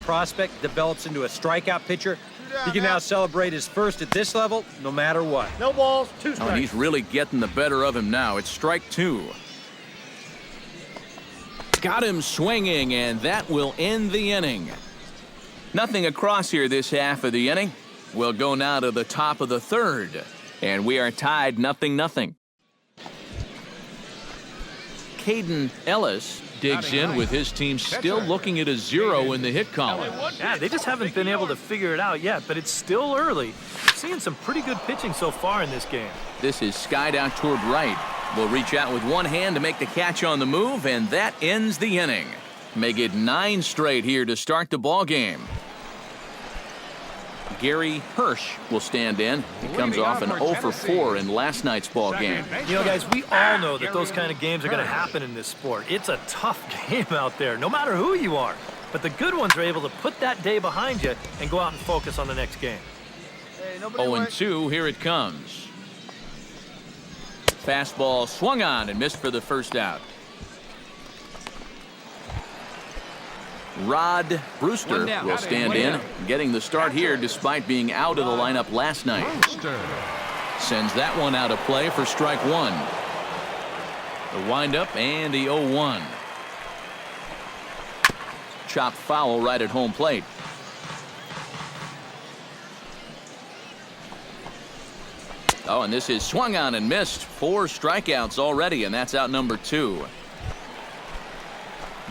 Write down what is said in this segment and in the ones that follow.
prospect develops into a strikeout pitcher, he can now celebrate his first at this level no matter what. No balls, 2 strikes. Oh, he's really getting the better of him now. It's strike 2. Got him swinging, and that will end the inning. Nothing across here this half of the inning. We'll go now to the top of the 3rd, and we are tied 0-0. Caden Ellis digs in with his team still looking at a 0 in the hit column. Yeah, they just haven't been able to figure it out yet, but it's still early. Seeing some pretty good pitching so far in this game. This is skied out toward right. Will reach out with one hand to make the catch on the move, and that ends the inning. Make it 9 straight here to start the ball game. Gary Hirsch will stand in. He comes off an 0 for 4 in last night's ball game. You know, guys, we all know that those kind of games are going to happen in this sport. It's a tough game out there, no matter who you are. But the good ones are able to put that day behind you and go out and focus on the next game. 0-2, here it comes. Fastball swung on and missed for the first out. Rod Brewster will stand in, getting the start here despite being out of the lineup last night. Sends that one out of play for strike 1. The windup and the 0-1. Chopped foul right at home plate. Oh, and this is swung on and missed. 4 strikeouts already, and that's out number 2.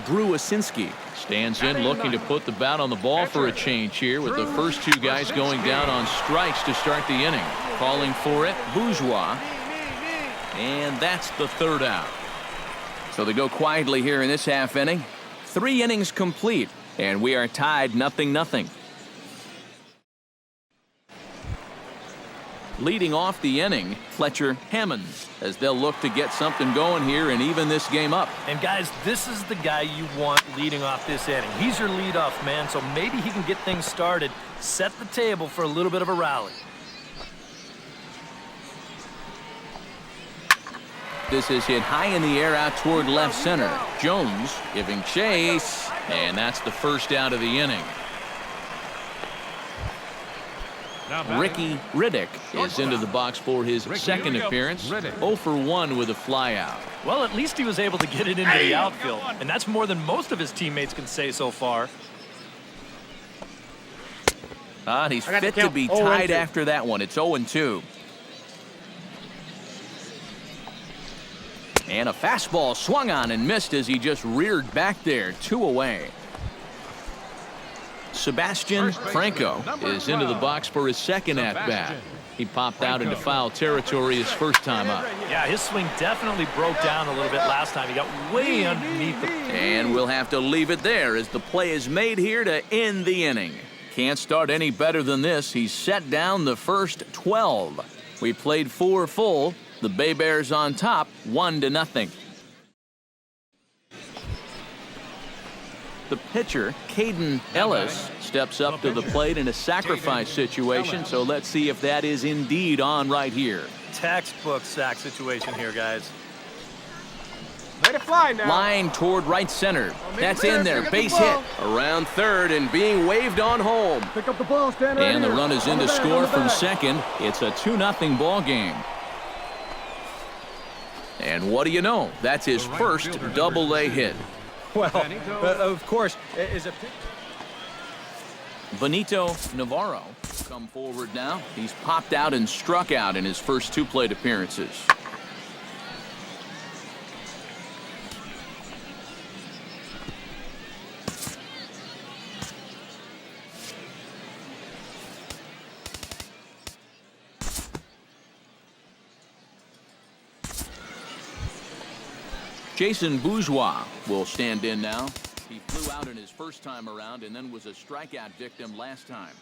Drew Asinski stands in, looking to put the bat on the ball for a change here, with the first 2 guys going down on strikes to start the inning. Calling for it, Bourgeois. And that's the 3rd out. So they go quietly here in this half inning. 3 innings complete, and we are tied 0-0. Leading off the inning, Fletcher Hammonds, as they'll look to get something going here and even this game up. And guys, this is the guy you want leading off this inning. He's your leadoff man, so maybe he can get things started, set the table for a little bit of a rally. This is hit high in the air out toward left center. Jones giving chase, and that's the first out of the inning. Ricky Riddick is into the box for his second appearance. 0 for 1 with a flyout. Well, at least he was able to get it into the outfield, and that's more than most of his teammates can say so far. He's fit to be tied after that one. It's 0-2. And a fastball swung on and missed as he just reared back there. 2 away. Sebastian Franco is into the box for his second at-bat. He popped out into foul territory his first time up. Yeah, his swing definitely broke down a little bit last time. He got way underneath the... And we'll have to leave it there as the play is made here to end the inning. Can't start any better than this. He's set down the first 12. We played 4 full. The Bay Bears on top, 1-0. The pitcher, Caden Ellis, steps up to the plate in a sacrifice situation, so let's see if that is indeed on right here. Textbook sack situation here, guys. Let it fly now. Line toward right center. That's in there. Base hit. Around third and being waved on home. Pick up the ball, stand right And the here. run is in to score from second. It's a 2-0 ball game. And what do you know? That's his first double-A hit. Well, of course, is a Benito Navarro come forward now. He's popped out and struck out in his first 2 plate appearances. Jason Bourgeois will stand in now. He flew out in his first time around and then was a strikeout victim last time.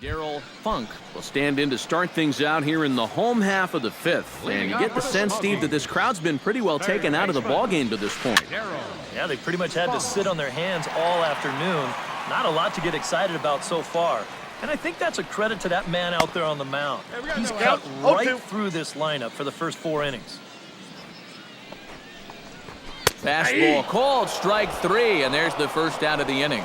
Darryl Funk will stand in to start things out here in the home half of the 5th. And you get the sense, Steve, that this crowd's been pretty well taken out of the ballgame to this point. Yeah, they pretty much had to sit on their hands all afternoon. Not a lot to get excited about so far. And I think that's a credit to that man out there on the mound. He's cut right through this lineup for the first 4 innings. Fastball called, strike 3, and there's the first out of the inning.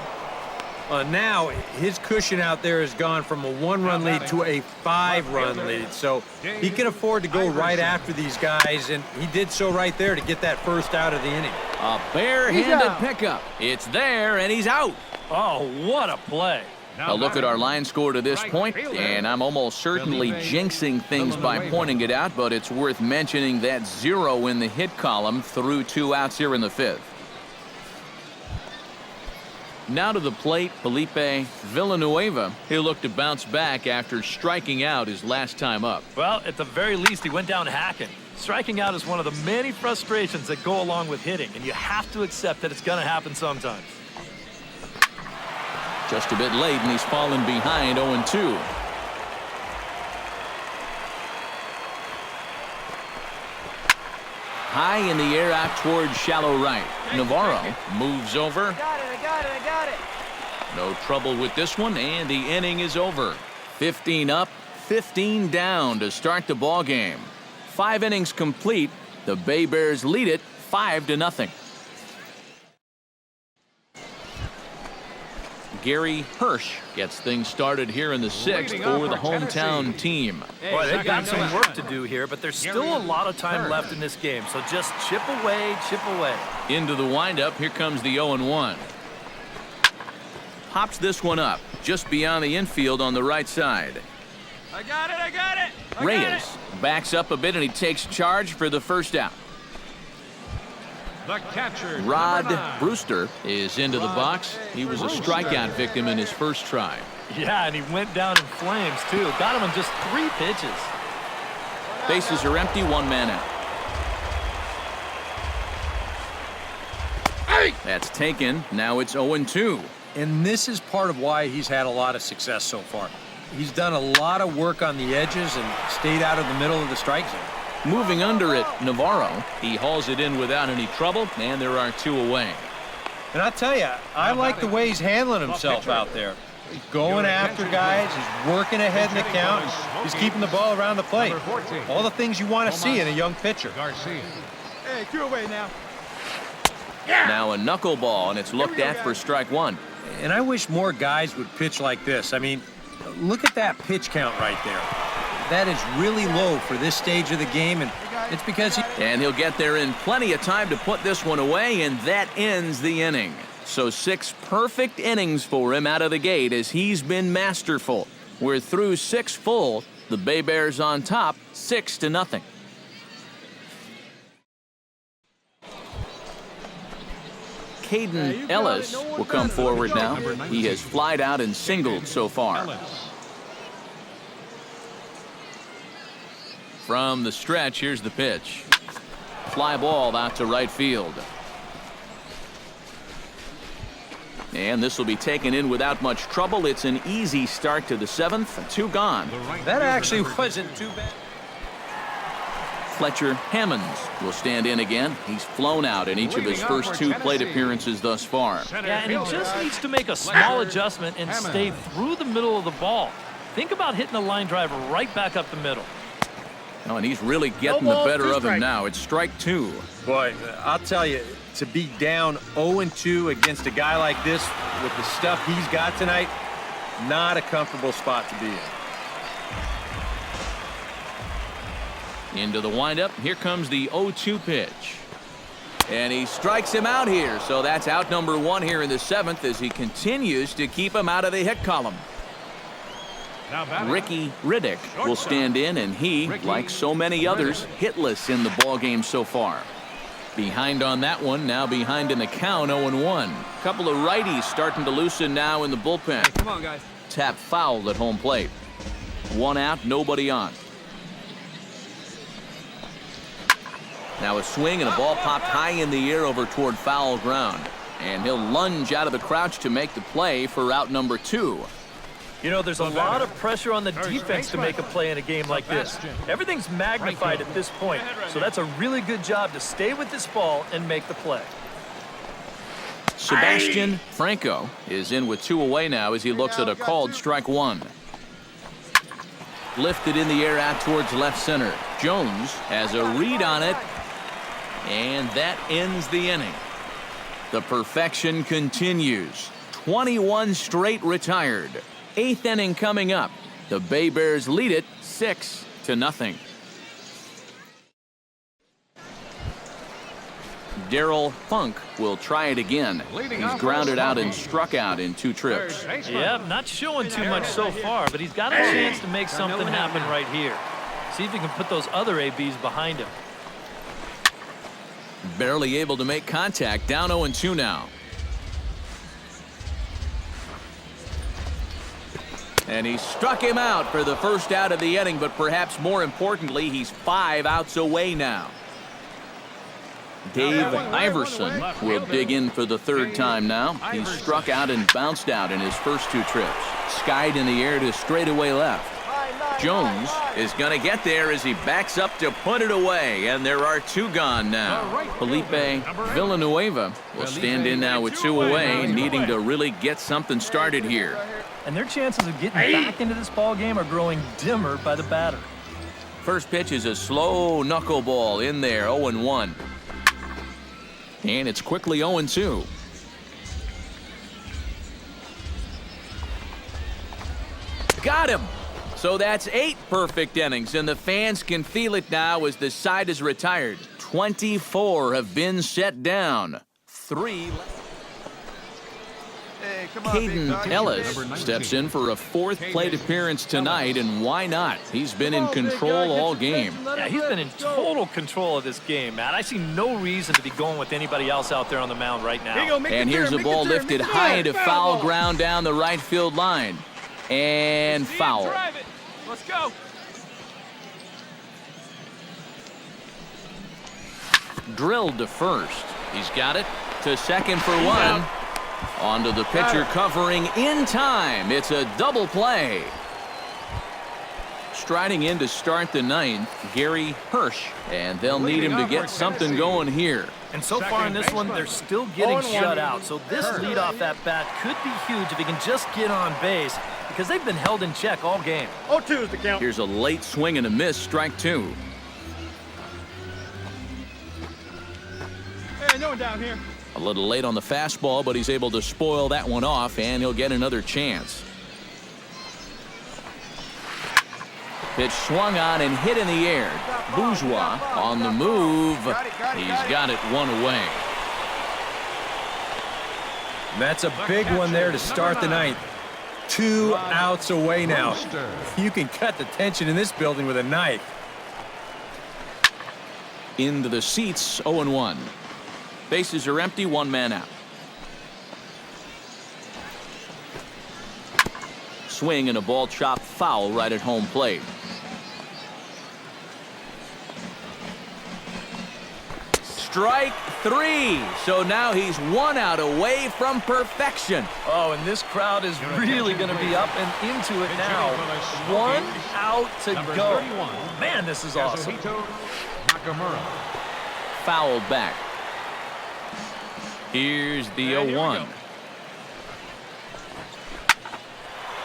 Now, his cushion out there has gone from a 1-run lead to a 5-run lead, so he can afford to go right after these guys, and he did so right there to get that first out of the inning. A bare-handed pickup. It's there, and he's out. Oh, what a play. A look at our line score to this point, and I'm almost certainly jinxing things by pointing it out, but it's worth mentioning that 0 in the hit column through 2 outs here in the 5th. Now to the plate, Felipe Villanueva. He'll look to bounce back after striking out his last time up. Well, at the very least, he went down hacking. Striking out is one of the many frustrations that go along with hitting, and you have to accept that it's going to happen sometimes. Just a bit late, and he's fallen behind 0-2. High in the air out towards shallow right. Navarro moves over. I got it. No trouble with this one, and the inning is over. 15 up, 15 down to start the ball game. 5 innings complete. The Bay Bears lead it 5-0. Gary Hirsch gets things started here in the 6th for the hometown team. Boy, they've got some work to do here, but there's still a lot of time left in this game, so just chip away, chip away. Into the windup, here comes the 0-1. Pops this one up just beyond the infield on the right side. I got it. Reyes backs up a bit, and he takes charge for the first out. The catcher, Rod Brewster is into the box. He was a strikeout victim in his first try. Yeah, and he went down in flames, too. Got him in just 3 pitches. Bases are empty, 1 man out. That's taken. Now it's 0-2. And this is part of why he's had a lot of success so far. He's done a lot of work on the edges and stayed out of the middle of the strike zone. Moving under it, Navarro. He hauls it in without any trouble, and there are 2 away. And I tell you, I like the way he's handling himself out there. He's going after guys. He's working ahead in the count. He's keeping the ball around the plate. All the things you want to see in a young pitcher. Hey, cue away now. Now a knuckleball, and it's looked at for strike 1. And I wish more guys would pitch like this. I mean, look at that pitch count right there. That is really low for this stage of the game, and it's because And he'll get there in plenty of time to put this one away, and that ends the inning. So 6 perfect innings for him out of the gate as he's been masterful. We're through 6 full. The Bay Bears on top, 6-0. Caden Ellis will come forward now. He has flied out and singled so far. From the stretch, here's the pitch. Fly ball out to right field. And this will be taken in without much trouble. It's an easy start to the 7th. 2 gone. that actually wasn't too bad. Fletcher Hammonds will stand in again. He's flown out in each of his first 2 plate appearances thus far. Yeah, and he just needs to make a small adjustment and stay through the middle of the ball. Think about hitting a line drive right back up the middle. Oh, and he's really getting the better of him now. It's strike 2. Boy, I'll tell you, to be down 0-2 against a guy like this with the stuff he's got tonight, not a comfortable spot to be in. Into the windup. Here comes the 0-2 pitch. And he strikes him out here. So that's out number 1 here in the 7th as he continues to keep him out of the hit column. Ricky Riddick will stand in, and he, like so many others, hitless in the ballgame so far. Behind on that one, now behind in the count, 0-1. Couple of righties starting to loosen now in the bullpen. Come on, guys. Tap fouled at home plate. 1 out, nobody on. Now a swing and a ball popped high in the air over toward foul ground. And he'll lunge out of the crouch to make the play for out number 2. You know, there's a lot of pressure on the defense to make a play in a game like this. Everything's magnified at this point, so that's a really good job to stay with this ball and make the play. Sebastian Franco is in with 2 away now as he looks at a called strike 1. Lifted in the air out towards left center. Jones has a read on it. And that ends the inning. The perfection continues. 21 straight retired. 8th inning coming up. The Bay Bears lead it 6-0. Darryl Funk will try it again. He's grounded out and struck out in 2 trips. Yeah, not showing too much so far, but he's got a chance to make something happen right here. See if he can put those other ABs behind him. Barely able to make contact. Down 0-2 now. And he struck him out for the first out of the inning, but perhaps more importantly, he's 5 outs away now. Dave Iverson will dig in for the 3rd time now. He's struck out and bounced out in his first 2 trips. Skied in the air to straightaway left. Jones is going to get there as he backs up to put it away, and there are 2 gone now. Felipe Villanueva will stand in now with 2 away, needing to really get something started here. And their chances of getting back into this ball game are growing dimmer by the batter. First pitch is a slow knuckleball in there, 0-1. And it's quickly 0-2. Got him! So that's 8 perfect innings, and the fans can feel it now as the side is retired. 24 have been set down. 3. Caden Ellis steps in for a 4th plate appearance tonight, and why not? He's been in control all game. Yeah, he's been in total control of this game, Matt. I see no reason to be going with anybody else out there on the mound right now. And here's a ball lifted high into foul ground down the right field line. And foul. Let's go. Drilled to first. He's got it to second for 1. Onto the pitcher covering in time. It's a double play. Striding in to start the 9th, Gary Hirsch. And they'll need him to get something going here. And so far in this one, they're still getting shut out. So this leadoff at bat could be huge if he can just get on base, because they've been held in check all game. 0-2 is the count. Here's a late swing and a miss, strike 2. Hey, no one down here. A little late on the fastball, but he's able to spoil that one off, and he'll get another chance. Pitch swung on and hit in the air. Bourgeois on the move. He's got it 1 away. That's a big one there to start the 9th. 2 outs away now. You can cut the tension in this building with a knife. Into the seats, 0-1. Bases are empty, 1 man out. Swing and a ball chopped foul right at home plate. Strike 3. So now he's 1 out away from perfection. Oh, and this crowd is really going to be up and into it now. 1 out to go. Man, this is awesome. Fouled back. Here's the 0-1.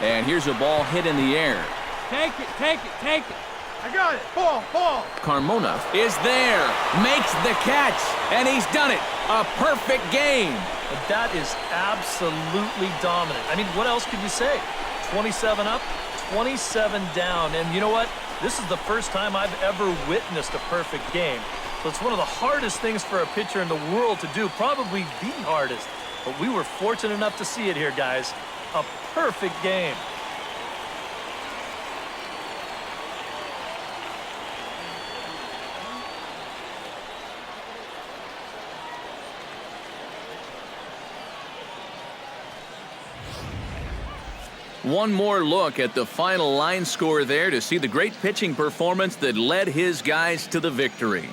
And here's a ball hit in the air. Take it, take it, take it. I got it. Ball, ball. Carmona is there, makes the catch, and he's done it. A perfect game. But that is absolutely dominant. I mean, what else could you say? 27 up, 27 down. And you know what? This is the first time I've ever witnessed a perfect game. So it's one of the hardest things for a pitcher in the world to do, probably the hardest. But we were fortunate enough to see it here, guys. A perfect game. One more look at the final line score there to see the great pitching performance that led his guys to the victory.